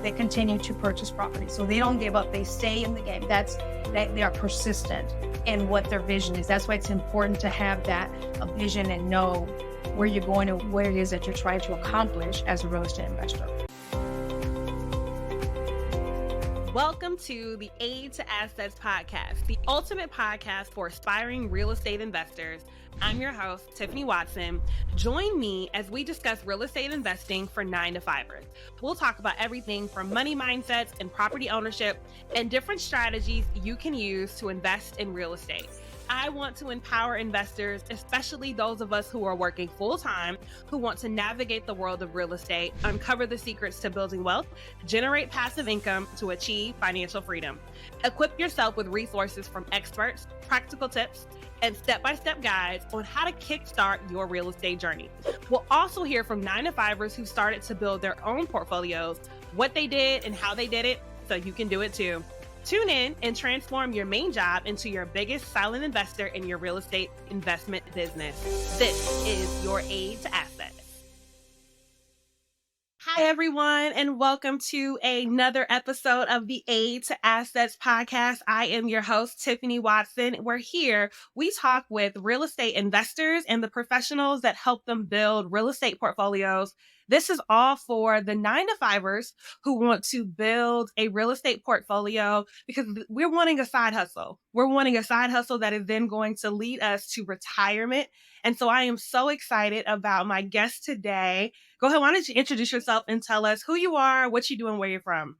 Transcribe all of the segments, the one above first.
they continue to purchase property. So they don't give up. They stay in the game. They are persistent in what their vision is. That's why it's important to have that vision and know where you're going and where it is that you're trying to accomplish as a real estate investor. Welcome to the Aid to Assets podcast, the ultimate podcast for aspiring real estate investors. I'm your host, Tiffany Watson. Join me as we discuss real estate investing for 9-to-5ers. We'll talk about everything from money mindsets and property ownership and different strategies you can use to invest in real estate. I want to empower investors, especially those of us who are working full-time, who want to navigate the world of real estate, uncover the secrets to building wealth, generate passive income to achieve financial freedom. Equip yourself with resources from experts, practical tips, and step-by-step guides on how to kickstart your real estate journey. We'll also hear from 9-to-5ers who started to build their own portfolios, what they did and how they did it, so you can do it too. Tune in and transform your main job into your biggest silent investor in your real estate investment business. This is your Aid to Assets. Hi, everyone, and welcome to another episode of the Aid to Assets podcast. I am your host, Tiffany Watson. We're here. We talk with real estate investors and the professionals that help them build real estate portfolios. This is all for the 9-to-5ers who want to build a real estate portfolio because we're wanting a side hustle. We're wanting a side hustle that is then going to lead us to retirement. And so I am so excited about my guest today. Go ahead, why don't you introduce yourself and tell us who you are, what you do, and where you're from.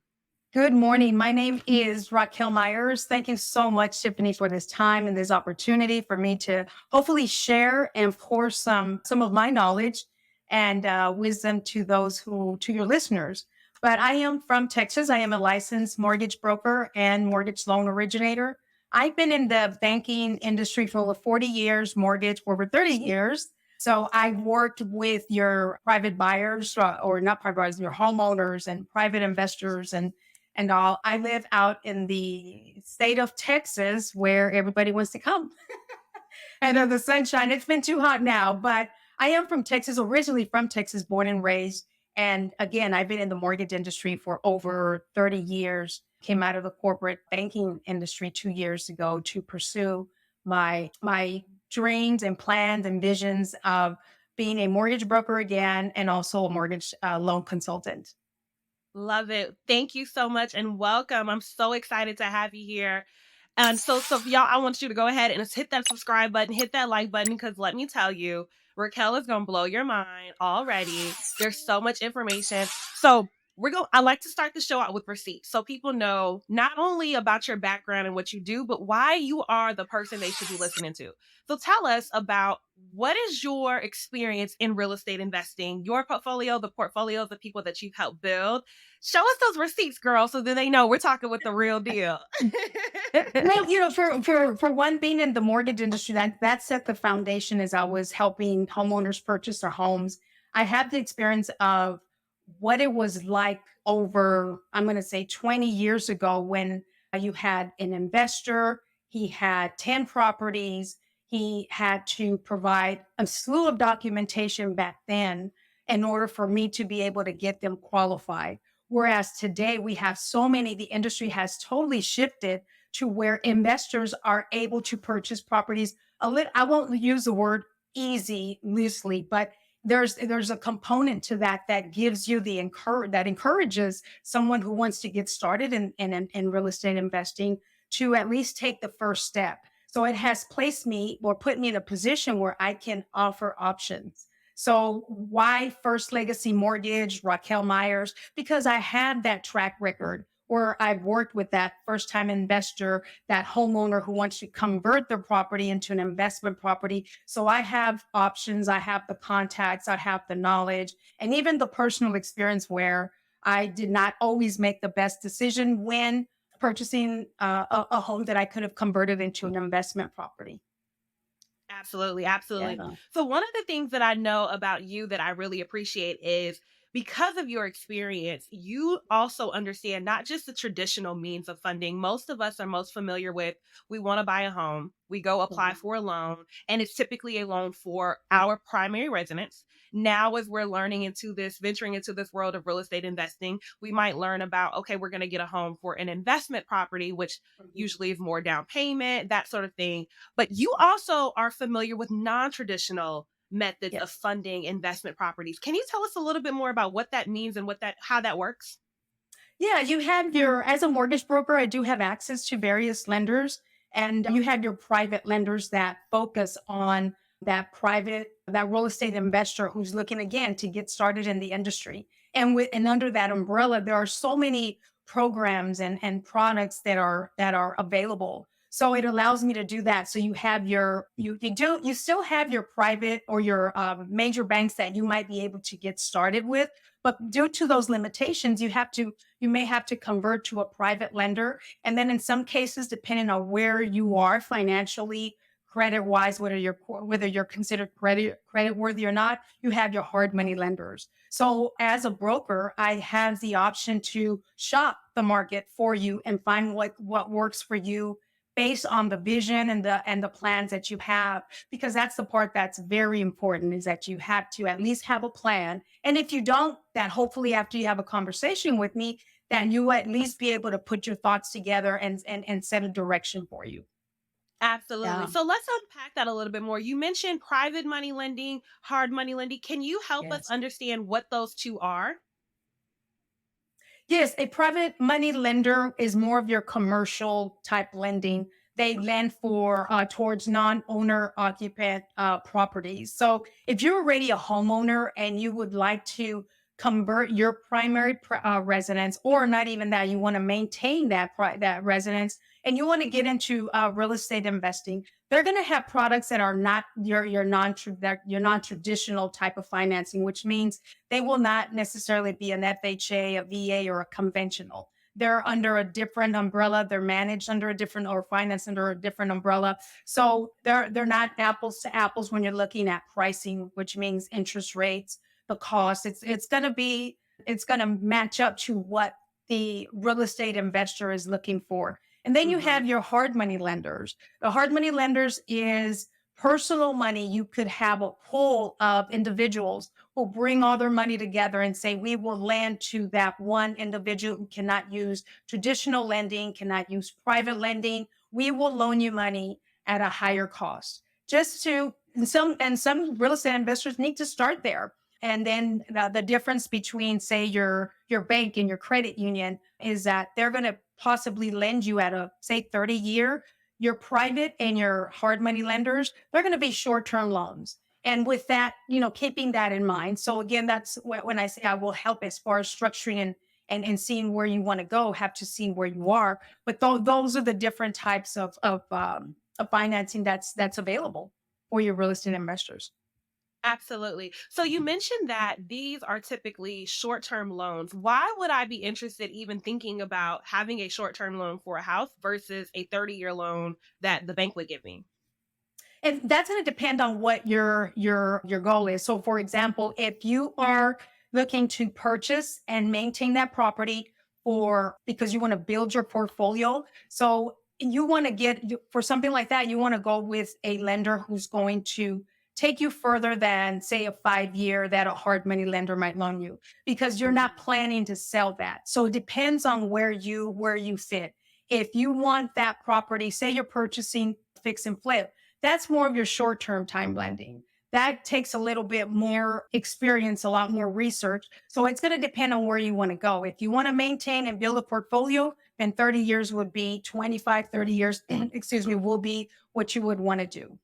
Good morning. My name is Raquel Myers. Thank you so much, Tiffany, for this time and this opportunity for me to hopefully share and pour some of my knowledge and wisdom to your listeners. But I am from Texas. I am a licensed mortgage broker and mortgage loan originator. I've been in the banking industry for over 40 years, mortgage for over 30 years. So I've worked with your private buyers, or not private buyers, your homeowners and private investors and all. I live out in the state of Texas where everybody wants to come. And in the sunshine, it's been too hot now, but I am from Texas, originally from Texas, born and raised. And again, I've been in the mortgage industry for over 30 years. Came out of the corporate banking industry 2 years ago to pursue my dreams and plans and visions of being a mortgage broker again, and also a mortgage loan consultant. Love it. Thank you so much and welcome. I'm so excited to have you here. And so y'all, I want you to go ahead and just hit that subscribe button, hit that like button, because let me tell you, Raquel is going to blow your mind already. There's so much information. So I like to start the show out with receipts so people know not only about your background and what you do, but why you are the person they should be listening to. So tell us about what is your experience in real estate investing, your portfolio, the portfolios of people that you've helped build. Show us those receipts, girl, so then they know we're talking with the real deal. Well, for one, being in the mortgage industry, that set the foundation as I was helping homeowners purchase their homes. I had the experience of what it was like over, I'm going to say 20 years ago, when you had an investor, he had 10 properties, he had to provide a slew of documentation back then in order for me to be able to get them qualified. Whereas today we have so many, the industry has totally shifted to where investors are able to purchase properties I won't use the word easy loosely, but there's a component to that gives you that encourages someone who wants to get started in real estate investing to at least take the first step. So it has placed me or put me in a position where I can offer options. So why First Legacy Mortgage, Raquel Myers? Because I had that track record where I've worked with that first-time investor, that homeowner who wants to convert their property into an investment property. So I have options, I have the contacts, I have the knowledge, and even the personal experience where I did not always make the best decision when purchasing a home that I could have converted into an investment property. Absolutely. Absolutely. Yeah. So one of the things that I know about you that I really appreciate is because of your experience, you also understand not just the traditional means of funding. Most of us are most familiar with we want to buy a home, we go apply Mhm. for a loan, and it's typically a loan for our primary residence. Now, as we're venturing into this world of real estate investing, we might learn about, okay, we're going to get a home for an investment property, which Mhm. usually is more down payment, that sort of thing. But you also are familiar with non traditional methods of Yes. funding investment properties. Can you tell us a little bit more about what that means and how that works? Yeah, you have as a mortgage broker, I do have access to various lenders, and you have your private lenders that focus on that real estate investor who's looking again to get started in the industry. And under that umbrella, there are so many programs and products that are available. So it allows me to do that. So you have you still have your private or your major banks that you might be able to get started with, but due to those limitations, you may have to convert to a private lender. And then in some cases, depending on where you are financially, credit wise, whether you're considered credit worthy or not, you have your hard money lenders. So as a broker, I have the option to shop the market for you and find what works for you based on the vision and the plans that you have, because that's the part that's very important, is that you have to at least have a plan. And if you don't, that hopefully after you have a conversation with me, that you at least be able to put your thoughts together and set a direction for you. Absolutely. Yeah. So let's unpack that a little bit more. You mentioned private money lending, hard money lending. Can you help us Yes. understand what those two are? Yes, a private money lender is more of your commercial type lending. They lend for towards non-owner occupant properties. So if you're already a homeowner and you would like to convert your primary residence, or not even that, you want to maintain that residence, and you want to get into real estate investing, they're going to have products that are not your non-traditional type of financing, which means they will not necessarily be an FHA, a VA, or a conventional. They're under a different umbrella. They're managed under a different or financed under a different umbrella. So they're not apples to apples when you're looking at pricing, which means interest rates, the cost. It's gonna match up to what the real estate investor is looking for. And then you Hmm. have your hard money lenders. The hard money lenders is personal money. You could have a pool of individuals who bring all their money together and say, we will lend to that one individual who cannot use traditional lending, cannot use private lending. We will loan you money at a higher cost. And some real estate investors need to start there. And then the difference between, say, your bank and your credit union is that they're going to possibly lend you at a, say, 30-year. Your private and your hard money lenders, they're going to be short-term loans. And with that, keeping that in mind. So again, that's when I say I will help as far as structuring and seeing where you want to go, have to see where you are. But those are the different types of financing that's available for your real estate investors. Absolutely. So you mentioned that these are typically short-term loans. Why would I be interested even thinking about having a short-term loan for a house versus a 30-year loan that the bank would give me? And that's going to depend on what your goal is. So for example, if you are looking to purchase and maintain that property for because you want to build your portfolio, so you want to for something like that, you want to go with a lender who's going to take you further than, say, a 5 year that a hard money lender might loan you, because you're not planning to sell that. So it depends on where you fit. If you want that property, say you're purchasing fix and flip, that's more of your short term time blending. That takes a little bit more experience, a lot more research. So it's going to depend on where you want to go. If you want to maintain and build a portfolio, then 30 years would be 25, 30 years, excuse me, will be what you would want to do.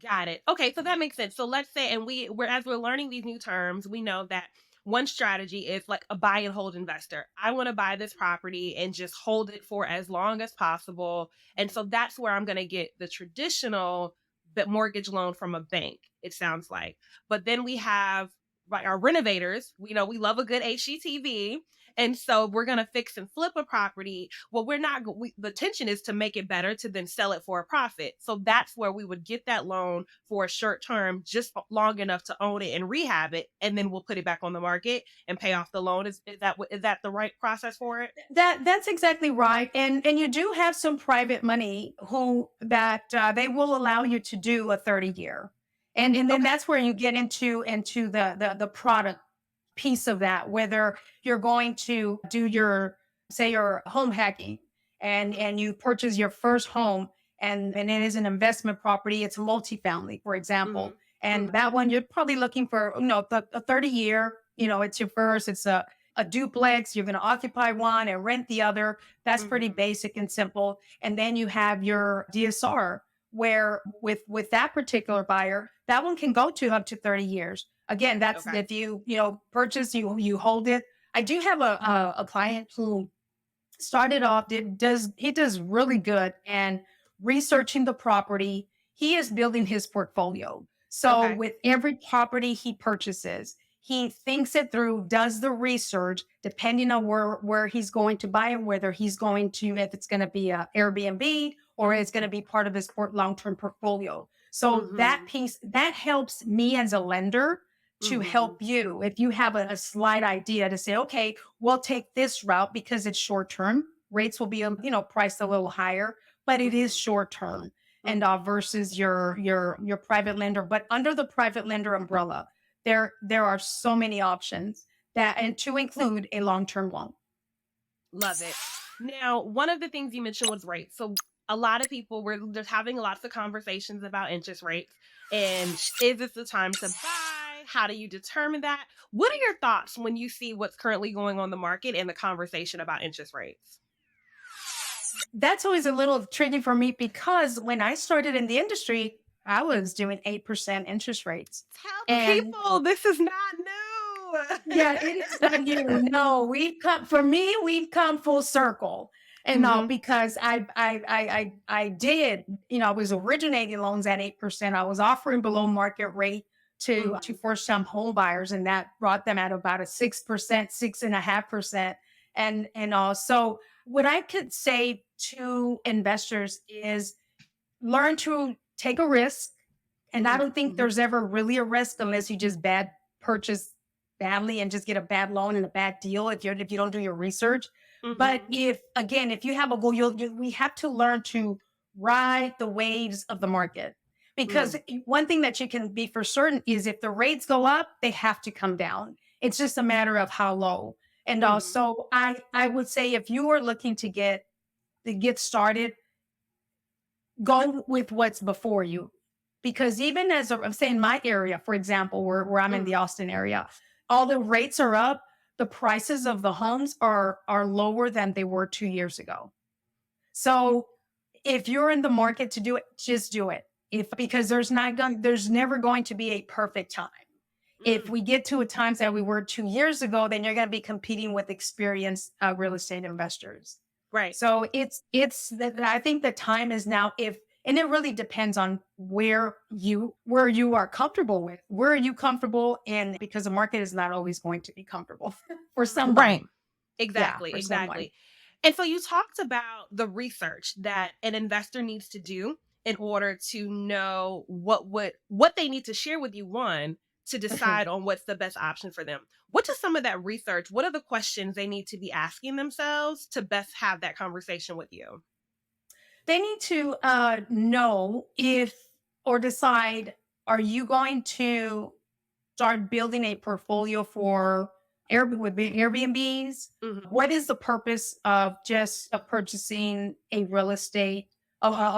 Got it. Okay, so that makes sense. So let's say, and we're as we're learning these new terms, we know that one strategy is like a buy and hold investor. I want to buy this property and just hold it for as long as possible. And so that's where I'm going to get the traditional but mortgage loan from a bank, it sounds like. But then we have like our renovators. We know we love a good HGTV. And so we're going to fix and flip a property. Well, the intention is to make it better to then sell it for a profit. So that's where we would get that loan for a short term, just long enough to own it and rehab it. And then we'll put it back on the market and pay off the loan. Is that the right process for it? That's exactly right. And you do have some private money who that they will allow you to do a 30-year. And then Okay. that's where you get into the product piece of that, whether you're going to do your, say, your home hacking, and you purchase your first home, and it is an investment property, it's a multifamily, for Mm-hmm. example. And Mm-hmm. that one you're probably looking for, a 30-year, it's your first, it's a duplex, you're going to occupy one and rent the other. That's pretty Mm-hmm. basic and simple. And then you have your DSR, where with that particular buyer, that one can go to up to 30 years. Again, that's Okay. if you purchase, you hold it. I do have a client who started off, he does really good and researching the property. He is building his portfolio. So Okay. with every property he purchases, he thinks it through, does the research, depending on where he's going to buy it, whether he's going to, if it's going to be a Airbnb or it's going to be part of his long-term portfolio. So that Mm-hmm. piece that helps me as a lender to Mm-hmm. help you if you have a slight idea to say, okay, we'll take this route because it's short term. Rates will be, priced a little higher, but it is Mm-hmm. short term, and Mm-hmm. versus your private lender. But under the private lender umbrella, there are so many options that, and to include a long term loan. Love it. Now, one of the things you mentioned was rates. So a lot of people were just having lots of conversations about interest rates. And is this the time to buy? How do you determine that? What are your thoughts when you see what's currently going on the market and the conversation about interest rates? That's always a little tricky for me because when I started in the industry, I was doing 8% interest rates. Tell And people this is not new. yeah, it is not new. No, we've come full circle. And no, Hmm. because I did, I was originating loans at 8%. I was offering below market rate to Hmm. first time home buyers, and that brought them at about a 6%, 6.5%. And also what I could say to investors is learn to take a risk. And I Hmm. don't think Hmm. there's ever really a risk unless you just bad purchase badly and just get a bad loan and a bad deal if you don't do your research. But Hmm. if you have a goal, we have to learn to ride the waves of the market. Because Hmm. one thing that you can be for certain is if the rates go up, they have to come down. It's just a matter of how low. And Hmm. also, I would say if you are looking to get started, go with what's before you. Because even I'm saying my area, for example, where I'm in the Hmm. Austin area, all the rates are up. The prices of the homes are lower than they were 2 years ago. So if you're in the market to do it, just do it. If because there's never going to be a perfect time. If Hmm. we get to a times that we were 2 years ago, then you're going to be competing with experienced real estate investors. Right. So it's that I think the time is now, if and it really depends on where you are comfortable with. Where are you comfortable in, because the market is not always going to be comfortable for Right. somebody. Yeah, Exactly, for someone. exactly. And so you talked about the research that an investor needs to do in order to know what they need to share with you, one, to decide on what's the best option for them. What does some of that research, what are the questions they need to be asking themselves to best have that conversation with you? They need to know if or decide, are you going to start building a portfolio for Airbnbs? Mhm. What is the purpose of just purchasing a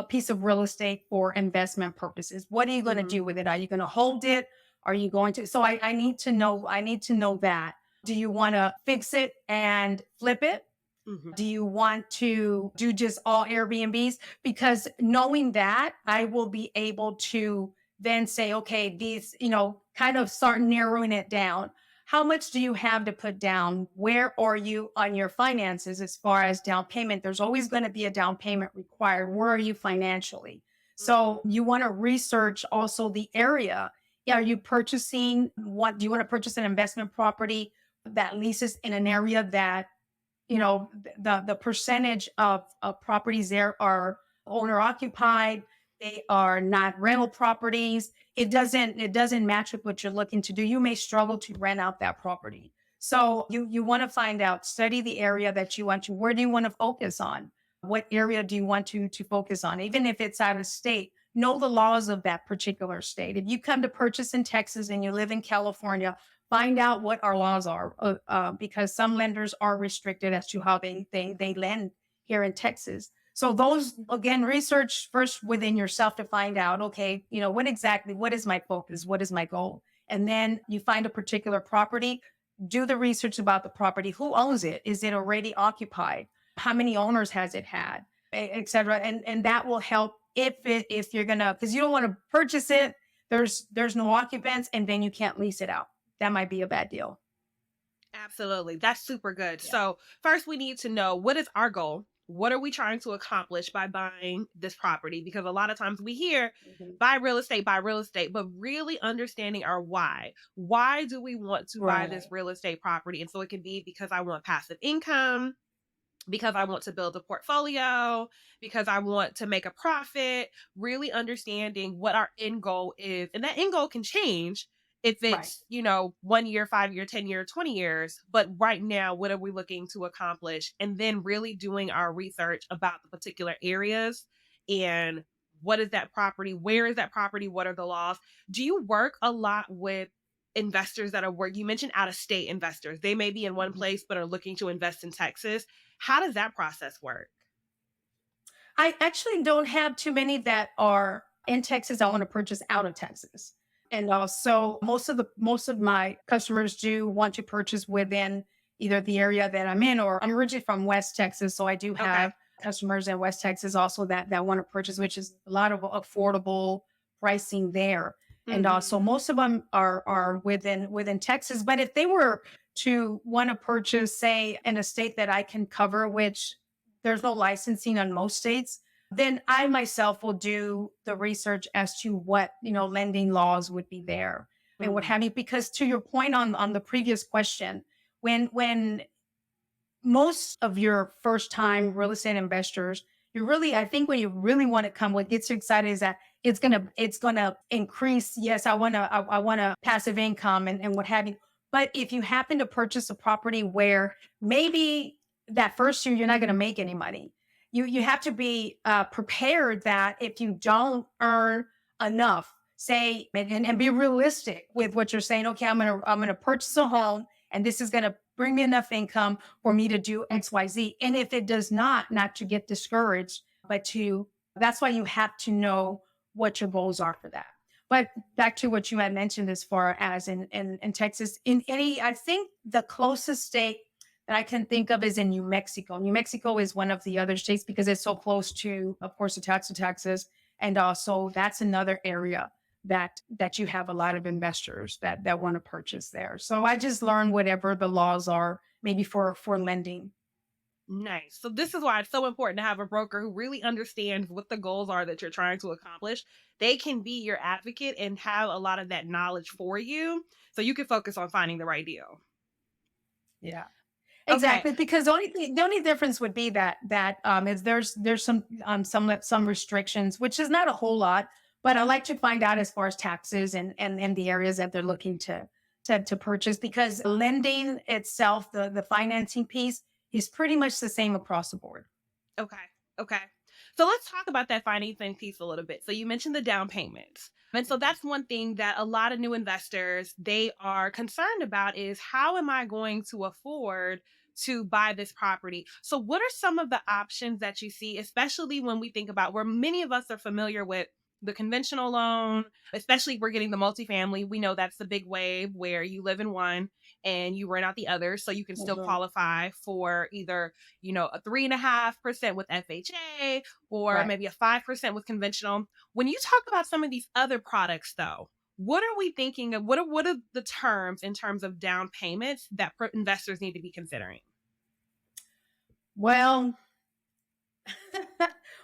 piece of real estate for investment purposes? What are you going to Mhm. do with it? Are you going to hold it? Are you going to? So I need to know. I need to know that. Do you want to fix it and flip it? Mhm. Do you want to do just all Airbnbs? Because knowing that, I will be able to then say, okay, these, kind of start narrowing it down. How much do you have to put down? Where are you on your finances as far as down payment? There's always going to be a down payment required. Where are you financially? So Mhm. you want to research also the area. Yeah, are you purchasing what do you want to purchase an investment property that leases in an area that, the percentage of properties there are owner occupied, they are not rental properties. It doesn't match with what you're looking to do. You may struggle to rent out that property. So you want to find out, study the area that you want to, where do you want to focus on? What area do you want to focus on? Even if it's out of state, know the laws of that particular state. If you come to purchase in Texas and you live in California, find out what our laws are, because some lenders are restricted as to how they lend here in Texas. So those, again, research first within yourself to find out, okay, what is my focus, what is my goal, and then you find a particular property. Do the research about the property. Who owns it? Is it already occupied? How many owners has it had, et cetera? And that will help if you're gonna, because you don't want to purchase it. There's no occupants, and then you can't lease it out. That might be a bad deal. Absolutely. That's super good. Yeah. So, first, we need to know, what is our goal? What are we trying to accomplish by buying this property? Because a lot of times we hear Mhm. buy real estate, but really understanding our why. Why do we want to buy this Right. real estate property? And so it can be because I want passive income, because I want to build a portfolio, because I want to make a profit, really understanding what our end goal is. And that end goal can change if Right. it's, 1 year, 5 year, 10 year, 20 years. But right now, what are we looking to accomplish? And then really doing our research about the particular areas and what is that property? Where is that property? What are the laws? Do you work a lot with investors that are you mentioned out of state investors? They may be in one Mhm. place but are looking to invest in Texas. How does that process work? I actually don't have too many that are in Texas. I want to purchase out of Texas. And also most of my customers do want to purchase within either the area that I'm in, or I'm originally from West Texas. So I do Okay. have customers in West Texas also that want to purchase, which is a lot of affordable pricing there. And so Hmm. most of them are within Texas. But if they were to want to purchase, say, in a state that I can cover, which there's no licensing on most states, then I myself will do the research as to what, lending laws would be there and what Mm. have you. Because to your point on the previous question, when most of your first time real estate investors, I think when you really want to come, what gets you excited is that it's gonna increase. Yes, I want a passive income and what have you. But if you happen to purchase a property where maybe that first year you're not going to make any money, you have to be prepared that if you don't earn enough, say, and be realistic with what you're saying. Okay, I'm gonna purchase a home, and this is gonna bring me enough income for me to do XYZ. And if it does not to get discouraged, but that's why you have to know what your goals are for that. But back to what you had mentioned, as far as in Texas, I think the closest state that I can think of is in New Mexico. New Mexico is one of the other states because it's so close to, of course, to Texas. And also that's another area that you have a lot of investors that want to purchase there. So I just learn whatever the laws are, maybe for lending. Nice. So this is why it's so important to have a broker who really understands what the goals are that you're trying to accomplish. They can be your advocate and have a lot of that knowledge for you so you can focus on finding the right deal. Yeah. Okay. Exactly, because the only difference would be that is there's some restrictions, which is not a whole lot, but I like to find out as far as taxes and the areas that they're looking to purchase, because lending itself, the financing piece, is pretty much the same across the board. Okay. Okay. So let's talk about that financing piece a little bit. So you mentioned the down payments. And so that's one thing that a lot of new investors, they are concerned about, is how am I going to afford to buy this property? So what are some of the options that you see, especially when we think about, where many of us are familiar with the conventional loan, especially if we're getting the multifamily. We know that's the big wave where you live in one and you rent out the other. So you can still Mhm. qualify for either, a 3.5% with FHA, or Right. maybe a 5% with conventional. When you talk about some of these other products, though, what are we thinking of? What are the terms in terms of down payments that investors need to be considering? Well,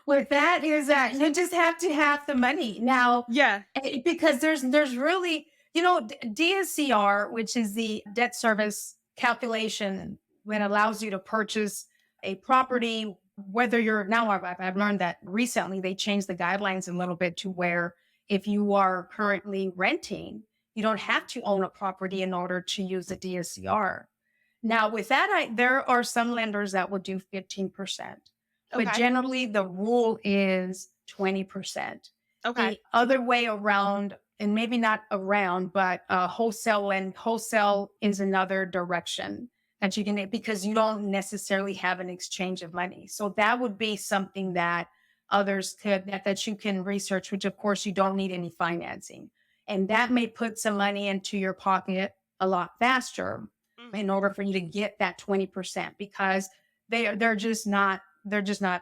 with that is that you just have to have the money now, Yeah. because there's really, DSCR, which is the debt service calculation that allows you to purchase a property, whether you're now, I've learned that recently they changed the guidelines a little bit to where if you are currently renting, you don't have to own a property in order to use the DSCR. Now, with that, there are some lenders that will do 15%, but Okay. generally the rule is 20%. Okay. The other way around, and maybe not around, but wholesale is another direction that you can, because you don't necessarily have an exchange of money. So that would be something that others could, that you can research, which of course you don't need any financing. And that may put some money into your pocket a lot faster in Mhm. order for you to get that 20%, because they're just not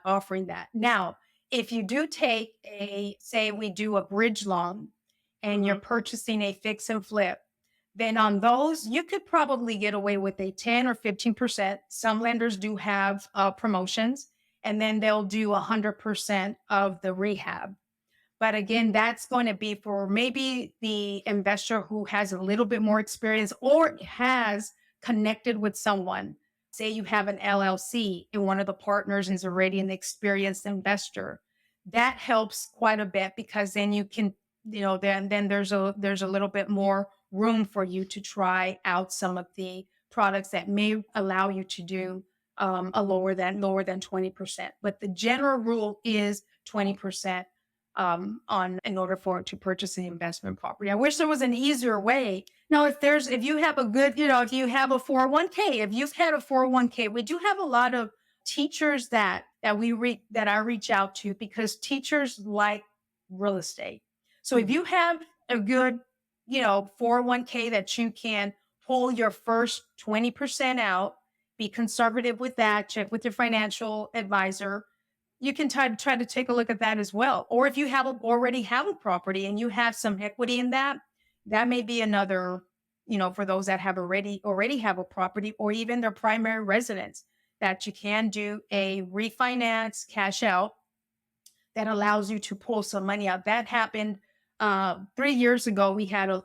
offering that. Now, if you do take a, say we do a bridge loan and you're Mhm. purchasing a fix and flip, then on those you could probably get away with a 10 or 15%. Some lenders do have promotions, and then they'll do 100% of the rehab. But again, that's going to be for maybe the investor who has a little bit more experience or has connected with someone. Say you have an LLC and one of the partners is already an experienced investor. That helps quite a bit, because then you can, then there's a little bit more room for you to try out some of the products that may allow you to do a lower than 20%. But the general rule is 20% on in order for it to purchase an investment property. I wish there was an easier way. Now, if you have a good, if you have a 401k, if you've had a 401k, we do have a lot of teachers that I reach out to, because teachers like real estate. So if Mhm. you have a good, 401k that you can pull your first 20% out, be conservative with that, check with your financial advisor, you can try to take a look at that as well. Or if you already have a property and you have some equity in that, that may be another, for those that have already have a property or even their primary residence, that you can do a refinance cash out that allows you to pull some money out. That happened 3 years ago.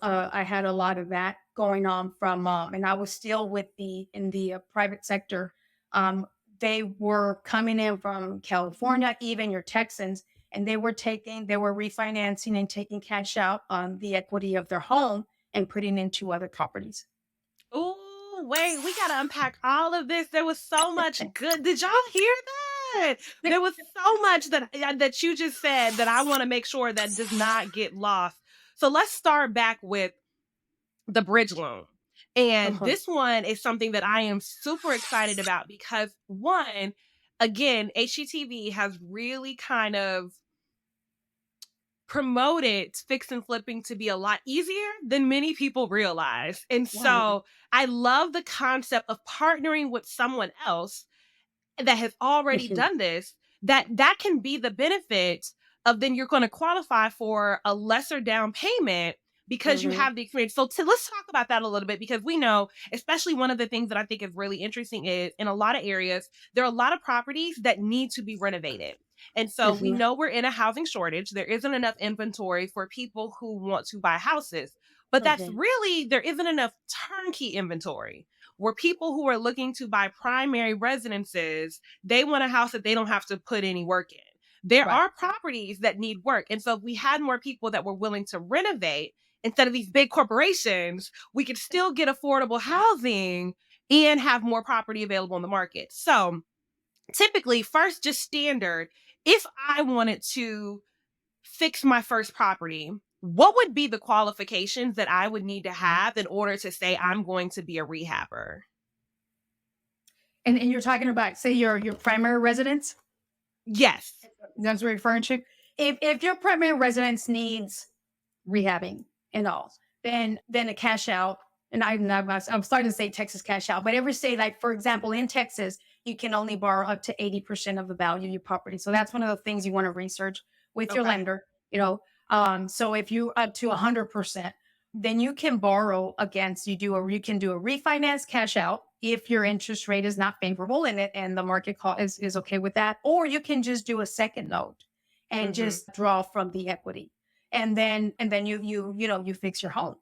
I had a lot of that going on from, and I was still in the private sector. Um, they were coming in from California, even your Texans, and they were refinancing and taking cash out on the equity of their home and putting into other properties. Ooh, wait, we gotta unpack all of this. There was so much good. Did y'all hear that? There was so much that you just said that I want to make sure that does not get lost. So let's start back with the bridge loan. And Uh-huh. this one is something that I am super excited about because one, again, HGTV has really kind of promoted fix and flipping to be a lot easier than many people realize. And Wow. so I love the concept of partnering with someone else that has already Mhm. done this, that can be the benefit of then you're going to qualify for a lesser down payment because you Mhm. have the experience. So let's talk about that a little bit because we know, especially one of the things that I think is really interesting is in a lot of areas, there are a lot of properties that need to be renovated. And so we Mhm. know we're in a housing shortage. There isn't enough inventory for people who want to buy houses. But that's Mhm. really, there isn't enough turnkey inventory where people who are looking to buy primary residences, they want a house that they don't have to put any work in. There Right. are properties that need work. And so if we had more people that were willing to renovate instead of these big corporations, we could still get affordable housing and have more property available in the market. So typically, first, just standard, if I wanted to fix my first property, what would be the qualifications that I would need to have in order to say I'm going to be a rehabber? And you're talking about, say, your primary residence? Yes. That's what you're referring to? If your primary residence needs rehabbing and all, then a cash out, and I'm starting to say Texas cash out, but every state, like for example, in Texas, you can only borrow up to 80% of the value of your property. So that's one of the things you want to research with your Okay. lender, you know. So if you up to 100%, then you can borrow against you can do a refinance cash out if your interest rate is not favorable in it and the market call is okay with that, or you can just do a second note and Mhm. just draw from the equity, and then you fix your home.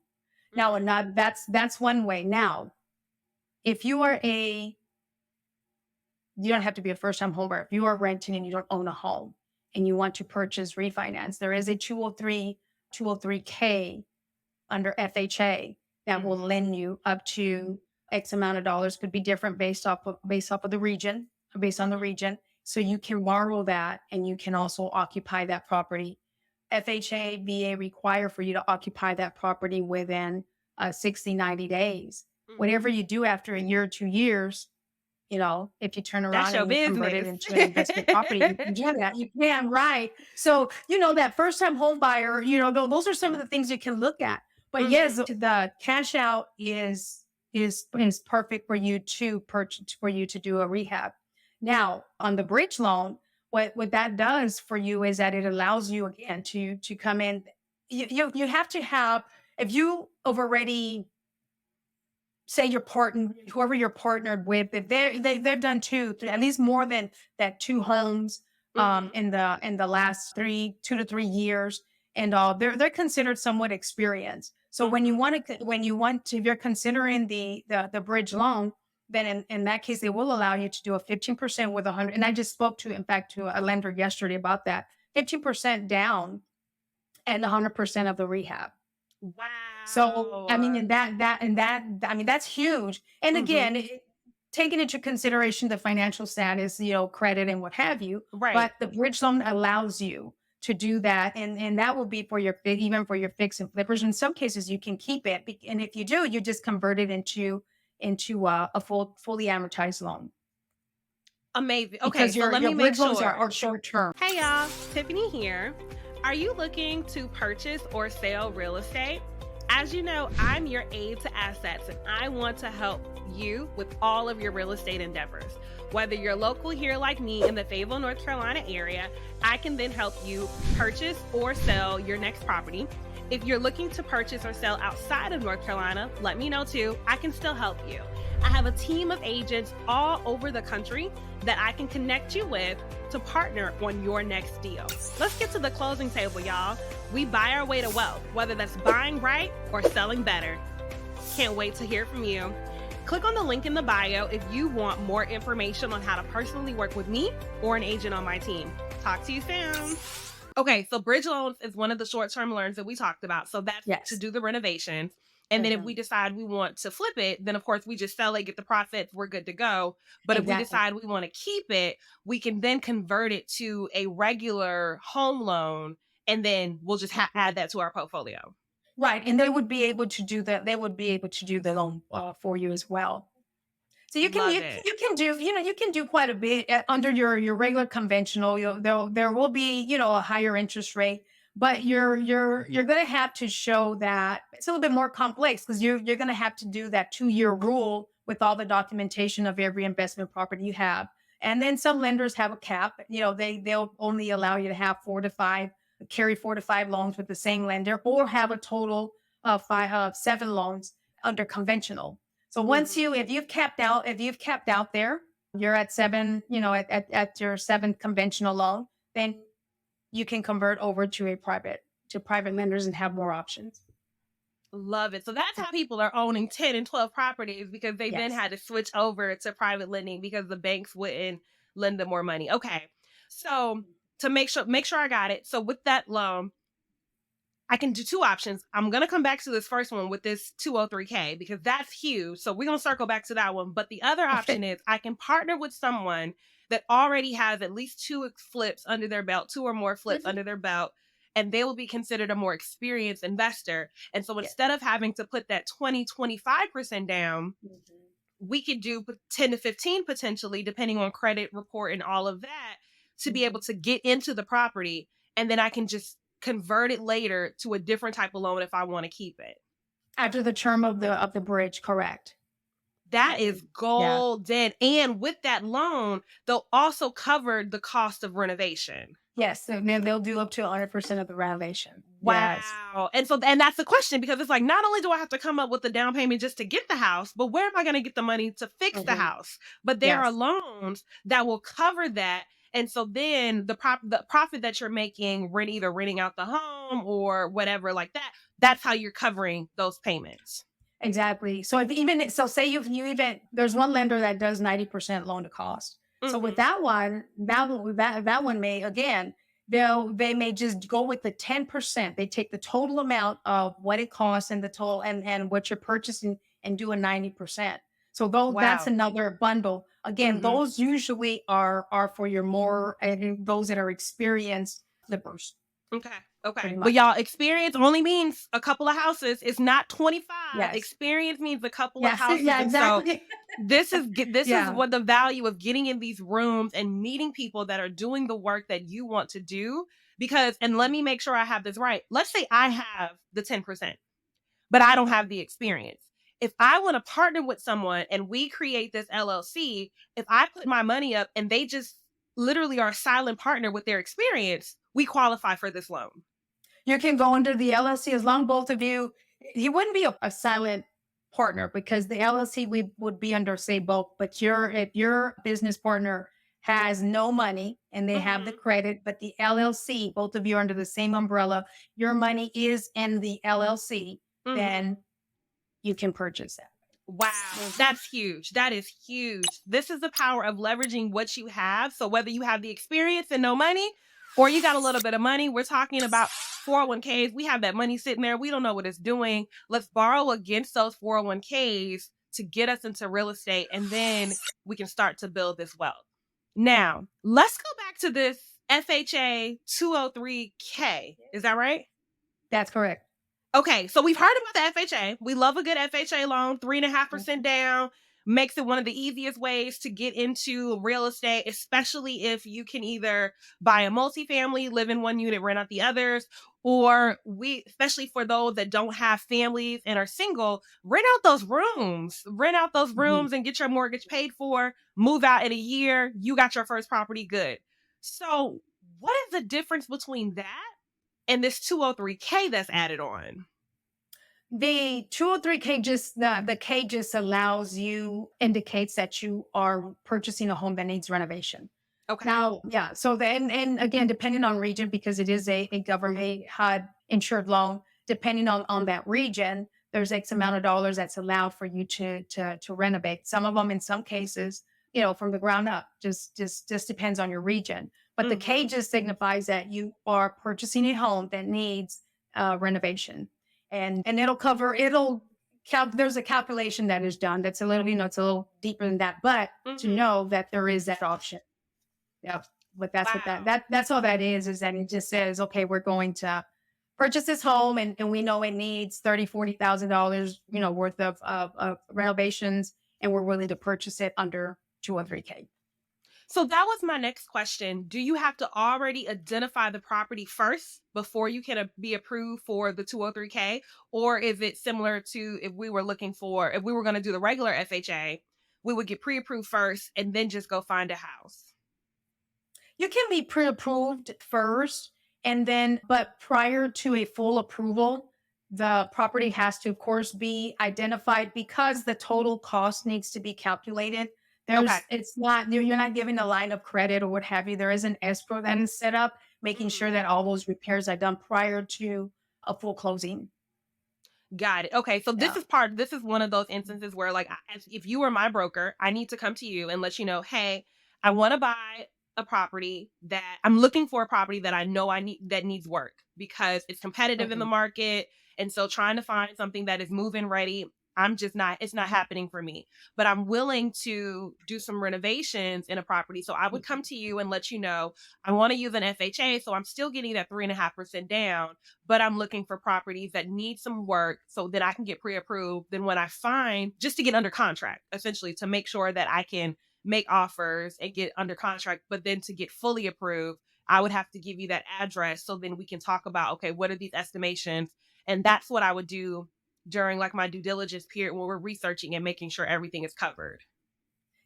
Now, and Mhm. not that's one way. Now, if you don't have to be a first-time homebuyer. If you are renting and you don't own a home and you want to purchase refinance, there is a 203K under FHA that will lend you up to X amount of dollars. Could be different based off of the region, based on the region. So you can borrow that and you can also occupy that property. FHA, VA require for you to occupy that property within 60, 90 days. Whatever you do after a year or 2 years, if you turn around That's your and you convert it business. into an investment property, you can do that. You can, right? So, that first-time home buyer, those are some of the things you can look at. But yes, the cash out is perfect for you to purchase, for you to do a rehab. Now, on the bridge loan, what that does for you is that it allows you again to come in. You have to have, if you have already, say your partner, whoever you're partnered with, if they've done at least more than that, 2 homes in the last 2 to 3 years, and they're considered somewhat experienced. So when if you're considering the bridge loan, then in that case they will allow you to do a 15% with 100. And I just spoke to a lender yesterday about that, 15% down and 100% of the rehab. Wow. So, I mean, that's huge. And again, taking into consideration the financial status, credit and what have you, Right. But the bridge loan allows you to do that. And that will be even for your fix and flippers. In some cases, you can keep it. And if you do, you just convert it into a fully amortized loan. Amazing. Okay, Because so let me your make bridge loans sure. are short term. Hey y'all, Tiffany here. Are you looking to purchase or sell real estate? As you know, I'm your aid to assets, and I want to help you with all of your real estate endeavors. Whether you're local here like me in the Fayetteville, North Carolina area, I can then help you purchase or sell your next property. If you're looking to purchase or sell outside of North Carolina, let me know too. I can still help you. I have a team of agents all over the country that I can connect you with to partner on your next deal. Let's get to the closing table, y'all. We buy our way to wealth, whether that's buying right or selling better. Can't wait to hear from you. Click on the link in the bio if you want more information on how to personally work with me or an agent on my team. Talk to you soon. Okay, so bridge loans is one of the short-term loans that we talked about. So that's to do the renovations. And then if we decide we want to flip it, then of course we just sell it, get the profits, we're good to go. But if we decide we want to keep it, we can then convert it to a regular home loan, and then we'll just add that to our portfolio. Right. And they would be able to do that. They would be able to do the loan for you as well. So you can do quite a bit under your regular conventional. There will be a higher interest rate, but you're going to have to show that it's a little bit more complex, because you're going to have to do that 2-year rule with all the documentation of every investment property you have. And then some lenders have a cap. They'll only allow you to have 4 to 5 loans with the same lender, or have a total of 7 loans under conventional. So if you've capped out there, you're at 7, at your 7th conventional loan, then you can convert over to private lenders and have more options. Love it. So that's how people are owning 10 and 12 properties, because they then had to switch over to private lending because the banks wouldn't lend them more money. Okay. So to make sure I got it. So with that loan, I can do 2 options. I'm going to come back to this first one with this 203K, because that's huge. So we're going to circle back to that one. But the other option is I can partner with someone that already has at least 2 flips under their belt, 2 or more flips under their belt, and they will be considered a more experienced investor. And so instead of having to put that 25% down, we could do 10 to 15 potentially, depending on credit report and all of that, to be able to get into the property. And then I can just convert it later to a different type of loan if I want to keep it. After the term of the bridge, correct. That is golden. Yeah. And with that loan, they'll also cover the cost of renovation. Yes, so they'll do up to 100% of the renovation. Wow. Yes. And that's the question, because it's like, not only do I have to come up with the down payment just to get the house, but where am I going to get the money to fix the house? But there are loans that will cover that. And so then the profit that you're making, renting out the home or whatever like that, that's how you're covering those payments. Exactly. So if even so say you even there's one lender that does 90% loan to cost. So with Mhm. that one, that one may again, they may just go with the 10%. They take the total amount of what it costs and the total and what you're purchasing and do a 90%. So though that's Wow. another bundle. Again, Mhm. those usually are for your more those that are experienced flippers, Okay. Okay. pretty But much. y'all, experience only means a couple of houses. It's not 25. Yes. Experience means a couple of Yes. houses. Yeah, And so exactly. this is Yeah. what the value of getting in these rooms and meeting people that are doing the work that you want to do. Because, and let me make sure I have this right. Let's say I have the 10%, but I don't have the experience. If I want to partner with someone and we create this LLC, if I put my money up and they just literally are a silent partner with their experience, we qualify for this loan. You can go under the LLC as long both of you. He wouldn't be a silent partner because the LLC we would be under say both. But if your business partner has no money and they have the Mhm. credit, but the LLC, both of you are under the same umbrella, your money is in the LLC, Mhm. then you can purchase that. Wow, Mhm. that's huge. That is huge. This is the power of leveraging what you have. So whether you have the experience and no money or you got a little bit of money, we're talking about 401ks. We have that money sitting there. We don't know what it's doing. Let's borrow against those 401ks to get us into real estate and then we can start to build this wealth. Now, let's go back to this FHA 203K. Is that right? That's correct. Okay, so we've heard about the FHA. We love a good FHA loan, 3.5% Mhm. down, makes it one of the easiest ways to get into real estate, especially if you can either buy a multifamily, live in one unit, rent out the others, or especially for those that don't have families and are single, rent out those Mhm. rooms and get your mortgage paid for, move out in a year, you got your first property good. So, what is the difference between that and this 203K that's added on? The 203K just the K just allows you indicates that you are purchasing a home that needs renovation. Okay. Now, yeah. So then, and again, depending on region, because it is a government HUD insured loan, depending on that region, there's X amount of dollars that's allowed for you to renovate. Some of them, in some cases, from the ground up. Just depends on your region. But the K Mhm. just signifies that you are purchasing a home that needs renovation, and there's a calculation that is done that's a little, it's a little deeper than that, but to Mhm. know that there is that option. Yeah. But that's what Wow. that's all that is that it just says, okay, we're going to purchase this home and we know it needs 40,000 dollars, worth of renovations, and we're willing to purchase it under 203K. So that was my next question. Do you have to already identify the property first before you can be approved for the 203K? Or is it similar to if we were going to do the regular FHA, we would get pre approved first and then just go find a house? You can be pre-approved first, and then, but prior to a full approval, the property has to, of course, be identified because the total cost needs to be calculated. Okay. It's not, you're not giving a line of credit or what have you. There is an escrow that is set up, making sure Mhm. that all those repairs are done prior to a full closing. Got it. Okay, so Yeah. this is one of those instances where if you were my broker, I need to come to you and let you know, "Hey, I want to buy a property that I'm looking for a property that I know I need that needs work because it's competitive in the Mhm. market and so trying to find something that is move-in ready, I'm just not it's not happening for me. But I'm willing to do some renovations in a property. So I would come Mhm. to you and let you know, I want to use an FHA, so I'm still getting that 3.5% down, but I'm looking for properties that need some work so that I can get pre-approved. Then when I find just to get under contract, essentially to make sure that I can make offers and get under contract, but then to get fully approved, I would have to give you that address so then we can talk about, okay, what are these estimations? And that's what I would do during like my due diligence period when we're researching and making sure everything is covered.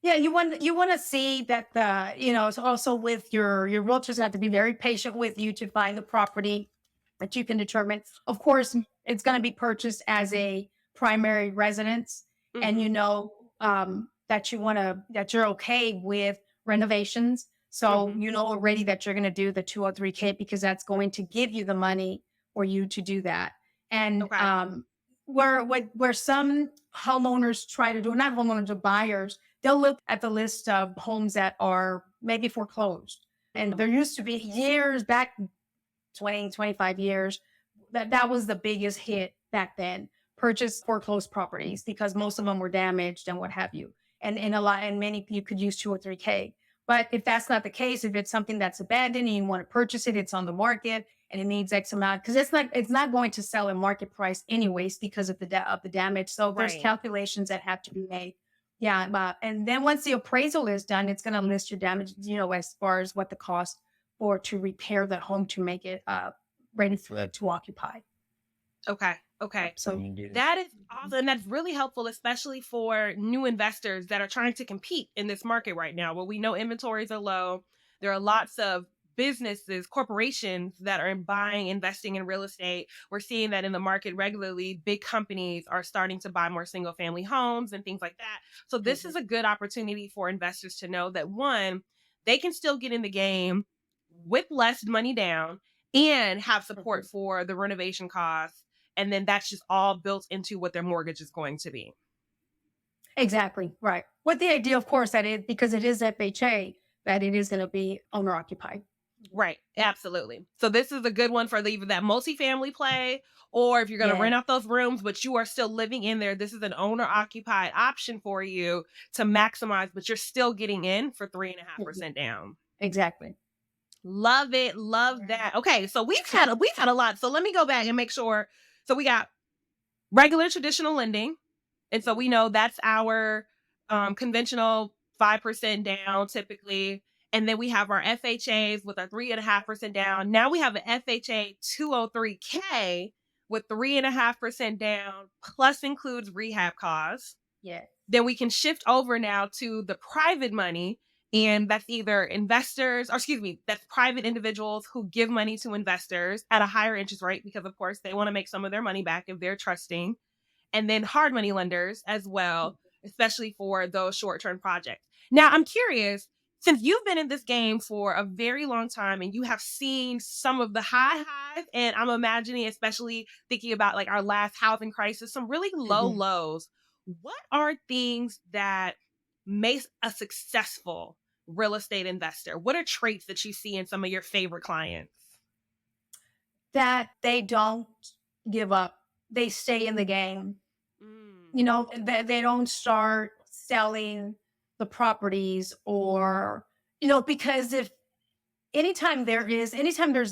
Yeah, you want to see that it's also with your realtors have to be very patient with you to find the property that you can determine. Of course, it's going to be purchased as a primary residence, and Mhm. that that you're okay with renovations. So Mhm. you know already that you're going to do the 203K because that's going to give you the money for you to do that. And Okay. where some homeowners try to do, not homeowners, but buyers, they'll look at the list of homes that are maybe foreclosed. And there used to be years back, 20, 25 years, that was the biggest hit back then. Purchase foreclosed properties because most of them were damaged and what have you. And a lot, and many you could use 2 or 3K. But if that's not the case, if it's something that's abandoned and you want to purchase it, it's on the market and it needs X amount, because it's not going to sell at market price anyways because of the damage. So there's Right. calculations that have to be made. Yeah, and then once the appraisal is done, it's going to list your damage, as far as what the cost for to repair the home to make it ready to occupy. Okay. Okay. So That is awesome. That's really helpful, especially for new investors that are trying to compete in this market right now, where we know inventories are low. There are lots of businesses, corporations that are buying, investing in real estate. We're seeing that in the market regularly. Big companies are starting to buy more single family homes and things like that. So this is a good opportunity for investors to know that, one, they can still get in the game with less money down and have support for the renovation costs, and then that's just all built into what their mortgage is going to be. Exactly right. With the idea, of course, that it because it is FHA, that it is going to be owner occupied. Right. Absolutely. So this is a good one for either that multifamily play, or if you're going to rent Yeah, out those rooms, but you are still living in there, this is an owner occupied option for you to maximize, but you're still getting in for mhm, 3.5% down. exactly. Love it. Love that. Okay. So we've had a lot. So let me go back and make sure. So we got regular traditional lending. And so we know that's our conventional 5% down typically. And then we have our FHAs with our 3.5% down. Now we have an FHA 203K with 3.5% down, plus includes rehab costs. Yeah. Then we can shift over now to the private money. And that's either investors, or excuse me, that's private individuals who give money to investors at a higher interest rate because, of course, they want to make some of their money back if they're trusting, and then hard money lenders as well, especially for those short-term projects. Now, I'm curious, since you've been in this game for a very long time and you have seen some of the high highs, and I'm imagining, especially thinking about like our last housing crisis, some really low Mhm. lows. What are things that make a successful real estate investor? What are traits that you see in some of your favorite clients? That they don't give up. They stay in the game. Mm, They don't start selling the properties, or because if anytime there's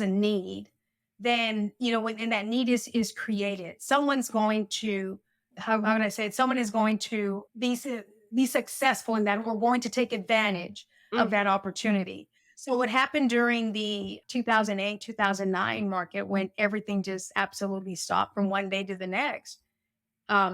a need, then when that need is created, someone's going to, how would I say it, someone is going to be successful in that, we're going to take advantage of that mhm, opportunity. So what happened during the 2008 2009 market, when everything just absolutely stopped from one day to the next,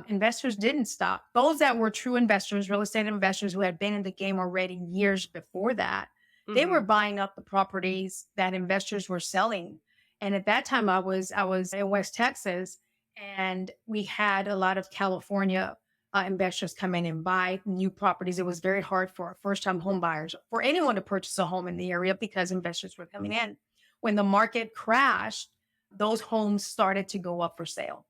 investors didn't stop. Those that were true investors, real estate investors who had been in the game already years before that, they were mhm, buying up the properties that investors were selling. And at that time, I was in West Texas, and we had a lot of California investors come in and buy new properties. It was very hard for first time home buyers, for anyone to purchase a home in the area because investors were coming in. When the market crashed, those homes started to go up for sale.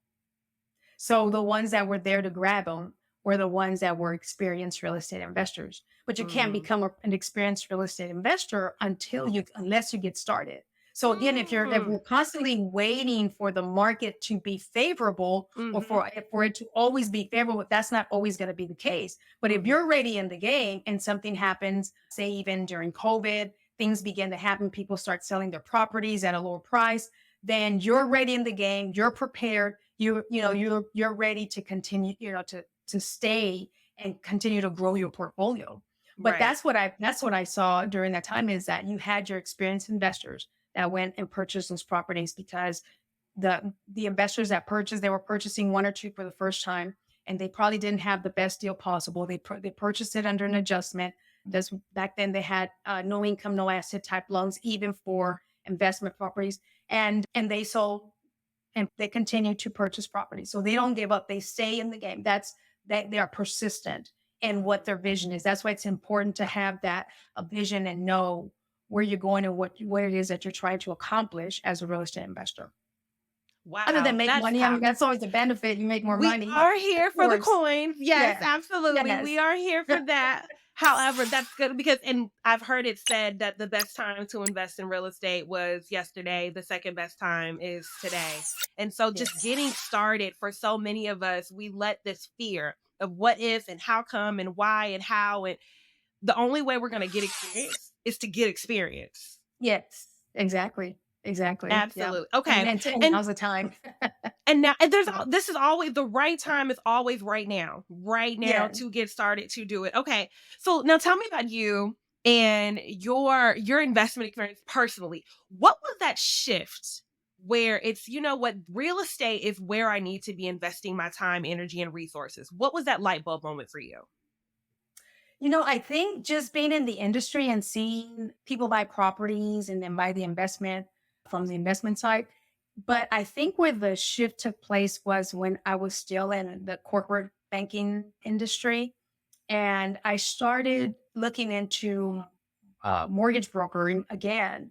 So the ones that were there to grab them were the ones that were experienced real estate investors. But you can't mhm. become an experienced real estate investor unless you get started. So again, if Mm, we're constantly waiting for the market to be favorable, or mhm, for it to always be favorable, that's not always going to be the case. But if mhm. you're already in the game and something happens, say even during COVID, things begin to happen, people start selling their properties at a lower price, then you're ready in the game, you're prepared, you're ready to continue, to stay and continue to grow your portfolio. But Right. that's what I saw during that time, is that you had your experienced investors that went and purchased those properties, because the investors that purchased, they were purchasing one or two for the first time, and they probably didn't have the best deal possible. They purchased it under an adjustment. This Back then they had no income, no asset type loans, even for investment properties, and they sold and they continue to purchase property. So they don't give up. They stay in the game. That they are persistent in what their vision is. That's why it's important to have that a vision and know where you're going and what it is that you're trying to accomplish as a real estate investor. Other than Wow, make that's money, I mean, powerful. that's always a benefit. You make more We money, are of here for the course. coins. Yes, Yeah. absolutely. Yes. We are here for that. However, that's good because, and I've heard it said that the best time to invest in real estate was yesterday. The second best time is today. And so just Yes. getting started for so many of us, we let this fear of what if and how come and why and how. And the only way we're going to get experience is to get experience. Yes. Exactly. Exactly. Yeah. Absolutely. Okay. And And now's the time. now and this is always the right time is always right now. Right now Yeah. to get started to do it. Okay. So now tell me about you and your investment experience personally. What was that shift where it's, you know what, real estate is where I need to be investing my time, energy, and resources? What was that light bulb moment for you? I think just being in the industry and seeing people buy properties and then buy the investment from the investment side. But I think where the shift took place was when I was still in the corporate banking industry. And I started looking into mortgage brokering again.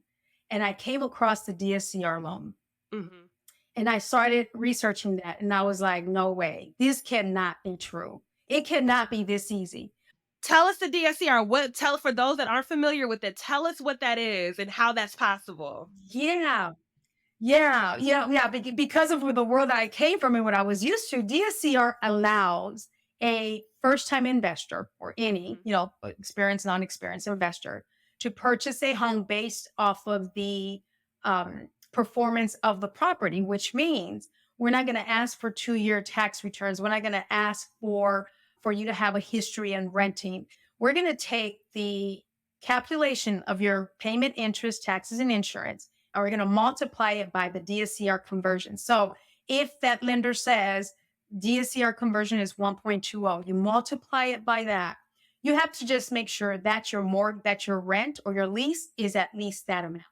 And I came across the DSCR loan. Mhm. And I started researching that. And I was like, no way, this cannot be true. It cannot be this easy. Tell us the DSCR. What tell for those that aren't familiar with it, tell us what that is and how that's possible. Yeah. Yeah. Because of the world that I came from and what I was used to, DSCR allows a first time investor or any, Mhm. experienced, non experienced investor to purchase a home based off of the performance of the property, which means we're not going to ask for 2-year tax returns. We're not going to ask for you to have a history in renting. We're going to take the calculation of your payment, interest, taxes, and insurance, and we're going to multiply it by the DSCR conversion. So if that lender says DSCR conversion is 1.20, you multiply it by that. You have to just make sure that that your rent or your lease is at least that amount.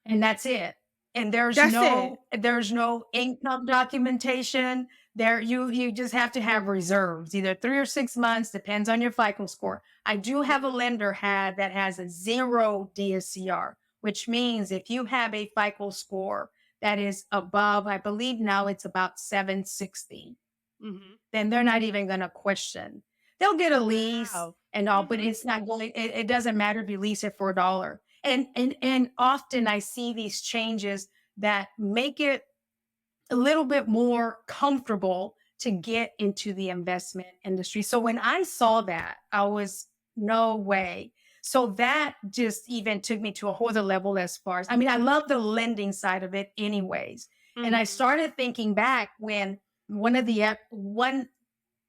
And that's it. And That's it. there's no income documentation. You just have to have reserves, either 3 or 6 months, depends on your FICO score. I do have a lender that has a 0 DSCR, which means if you have a FICO score that is above, I believe now it's about 760, Mhm. then they're not even going to question. They'll get a lease Wow. and all, but Mhm. it's not going. It doesn't matter if you lease it for $1. And often I see these changes that make it a little bit more comfortable to get into the investment industry. So when I saw that, I was no way. So that just even took me to a whole other level as far as, I mean, I love the lending side of it anyways. And I Mhm. started thinking back when one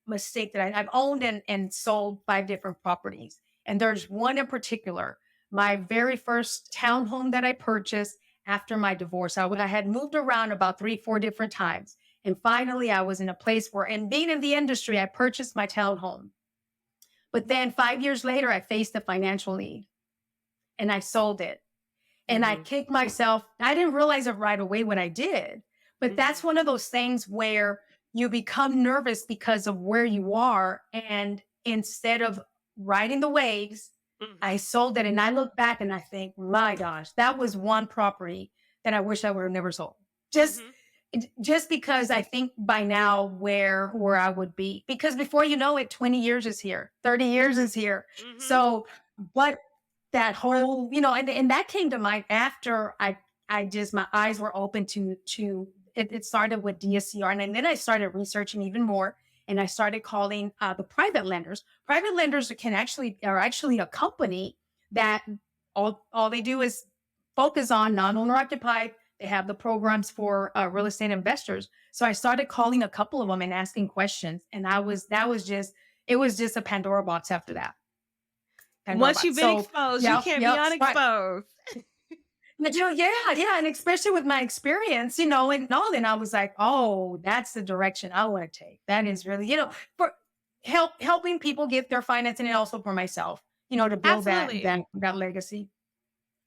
mistake that I've owned and sold 5 different properties. And there's one in particular, my very first townhome that I purchased after my divorce. I had moved around about 3, 4 different times. And finally, I was in a place where, and being in the industry, I purchased my townhome. But then 5 years later, I faced a financial need and I sold it. And I Mhm. kicked myself. I didn't realize it right away when I did. But that's Mhm. one of those things where you become nervous because of where you are. And instead of riding the waves, I Mhm. sold it. And I look back and I think, my gosh, that was one property that I wish I would have never sold. Just Mhm. just because I think by now where I would be. Because before you know it, 20 years is here, 30 years is here. Mhm. So what that whole, and that came to mind after I just my eyes were open to it. It started with DSCR, and then I started researching even more, and I started calling the private lenders. Private lenders are actually a company that all they do is focus on non-owner occupied. They have the programs for real estate investors. So I started calling a couple of them and asking questions, and it was just a Pandora box after that. Pandora Once you've box. been So exposed, you yeah, can't be yeah, right. unexposed. But yeah, and especially with my experience, and all, then I was like, oh, that's the direction I want to take. That is really, for helping people get their financing, and also for myself, to build that Absolutely. that legacy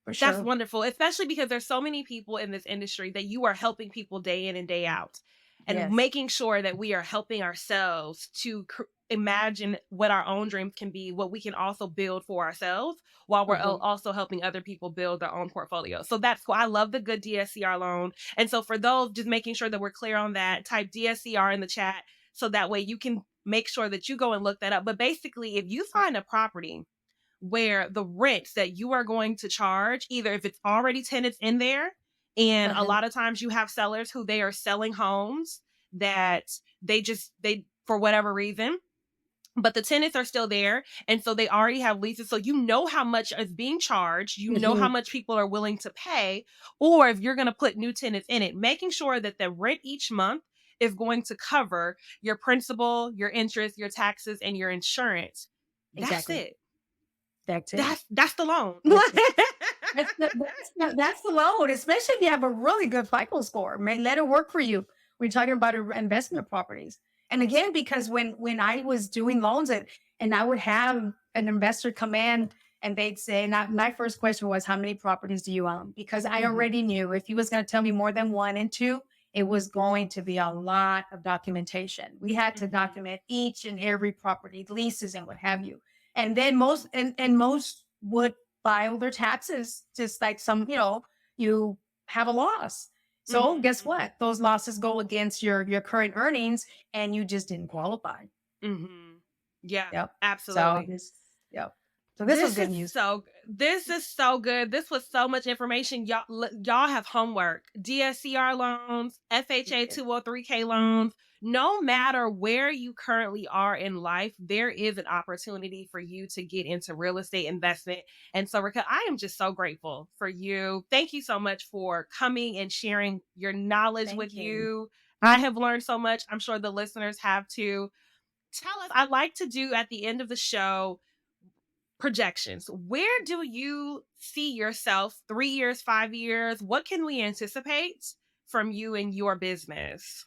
for That's sure. wonderful, especially because there's so many people in this industry that you are helping people day in and day out and Yes. making sure that we are helping ourselves to imagine what our own dreams can be, what we can also build for ourselves while we're Mhm. also helping other people build their own portfolio. So that's cool. I love the good DSCR loan. And so for those, just making sure that we're clear on that, type DSCR in the chat so that way you can make sure that you go and look that up. But basically, if you find a property where the rents that you are going to charge, either if it's already tenants in there, and a Uh-huh. lot of times you have sellers who they are selling homes that they for whatever reason, but the tenants are still there. And so they already have leases. So you know how much is being charged. You know how Mhm. much people are willing to pay. Or if you're going to put new tenants in it, making sure that the rent each month is going to cover your principal, your interest, your taxes, and your insurance. That's Exactly. it. That's it. That's the loan. That's it. That's the load, especially if you have a really good FICO score. Man, let it work for you. We're talking about investment properties. And again, because when I was doing loans and I would have an investor come in and they'd say, and my first question was, how many properties do you own? Because I Mhm, already knew if he was going to tell me more than one and two, it was going to be a lot of documentation. We had to mhm, document each and every property, leases and what have you. And then most would file their taxes, just like you have a loss. So mhm, guess what? Those losses go against your current earnings and you just didn't qualify. mhm. Yeah, Yep. So absolutely. this yep. So this was good news. This is so good. This was so much information. Y'all have homework. DSCR loans, FHA Okay. 203K loans. No matter where you currently are in life, there is an opportunity for you to get into real estate investment. And so, Raquel, I am just so grateful for you. Thank you so much for coming and sharing your knowledge with Thank you. you. I have learned so much. I'm sure the listeners have too. Tell us, I like to do at the end of the show projections. Where do you see yourself 3 years, 5 years? What can we anticipate from you and your business?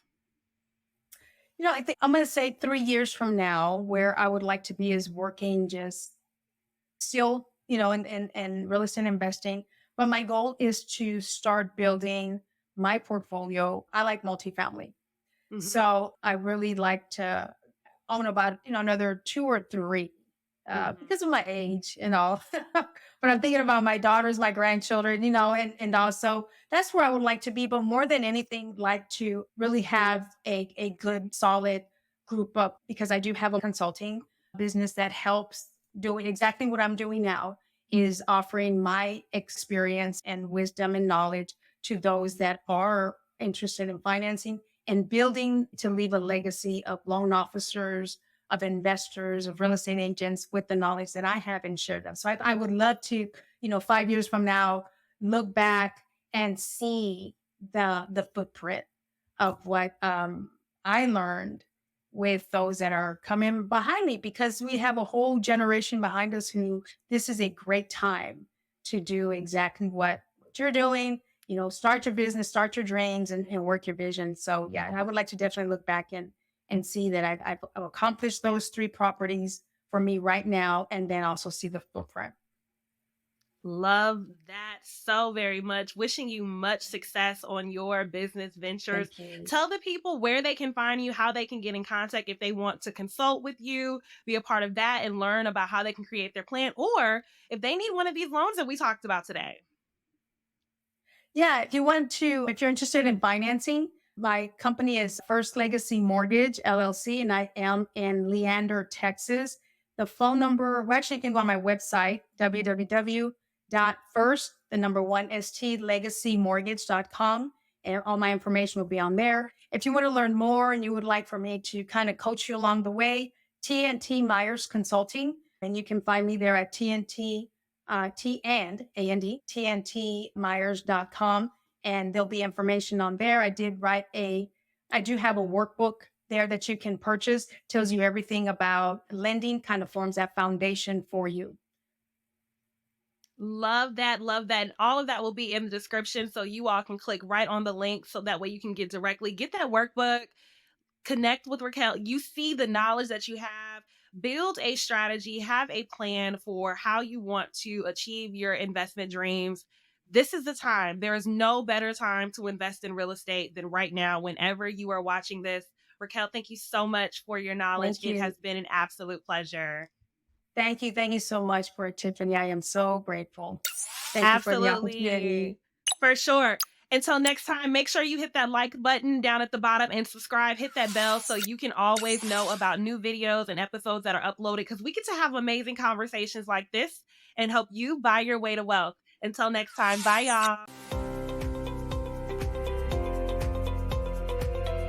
I think I'm gonna say 3 years from now, where I would like to be is working just still, in real estate investing. But my goal is to start building my portfolio. I like multifamily. Mhm, So I really like to own about, another two or three mhm, because of my age and all. But I'm thinking about my daughters, my grandchildren, and also that's where I would like to be. But more than anything, like to really have a good, solid group up because I do have a consulting business that helps doing exactly what I'm doing now is offering my experience and wisdom and knowledge to those that are interested in financing and building to leave a legacy of loan officers, of investors, of real estate agents with the knowledge that I have and share them. So I would love to, 5 years from now, look back and see the footprint of what I learned with those that are coming behind me because we have a whole generation behind us who this is a great time to do exactly what you're doing, start your business, start your dreams, and work your vision. So yeah, I would like to definitely look back and see that I've accomplished those three properties for me right now, and then also see the footprint. love that so very much. Wishing you much success on your business ventures. Thank you. Tell the people where they can find you, how they can get in contact if they want to consult with you, be a part of that, and learn about how they can create their plan, or if they need one of these loans that we talked about today. Yeah, if you're interested in financing, my company is First Legacy Mortgage LLC, and I am in Leander, Texas. The phone number, well, actually, you can go on my website, www.first, the number one, stlegacymortgage.com, and all my information will be on there. If you want to learn more and you would like for me to kind of coach you along the way, TNT Myers Consulting, and you can find me there at TNT T and A-N-D, tntmyers.com. And there'll be information on there. I do have a workbook there that you can purchase, tells you everything about lending, kind of forms that foundation for you. Love that. Love that. And all of that will be in the description. So you all can click right on the link so that way you can get that workbook, connect with Raquel. You see the knowledge that you have, build a strategy, have a plan for how you want to achieve your investment dreams. This is the time. There is no better time to invest in real estate than right now. Whenever you are watching this, Raquel, thank you so much for your knowledge. Thank It you. has been an absolute pleasure. Thank you. Thank you so much for it, Tiffany. I am so grateful. Thank you for the Absolutely. opportunity. For sure. Until next time, make sure you hit that like button down at the bottom and subscribe. Hit that bell so you can always know about new videos and episodes that are uploaded, because we get to have amazing conversations like this and help you buy your way to wealth. Until next time, bye, y'all.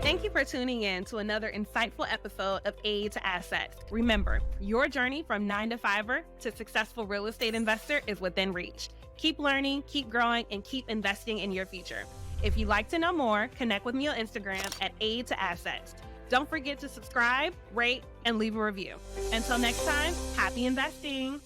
Thank you for tuning in to another insightful episode of Aid to Assets. Remember, your journey from 9-to-5er to successful real estate investor is within reach. Keep learning, keep growing, and keep investing in your future. If you'd like to know more, connect with me on Instagram at Aid to Assets. Don't forget to subscribe, rate, and leave a review. Until next time, happy investing.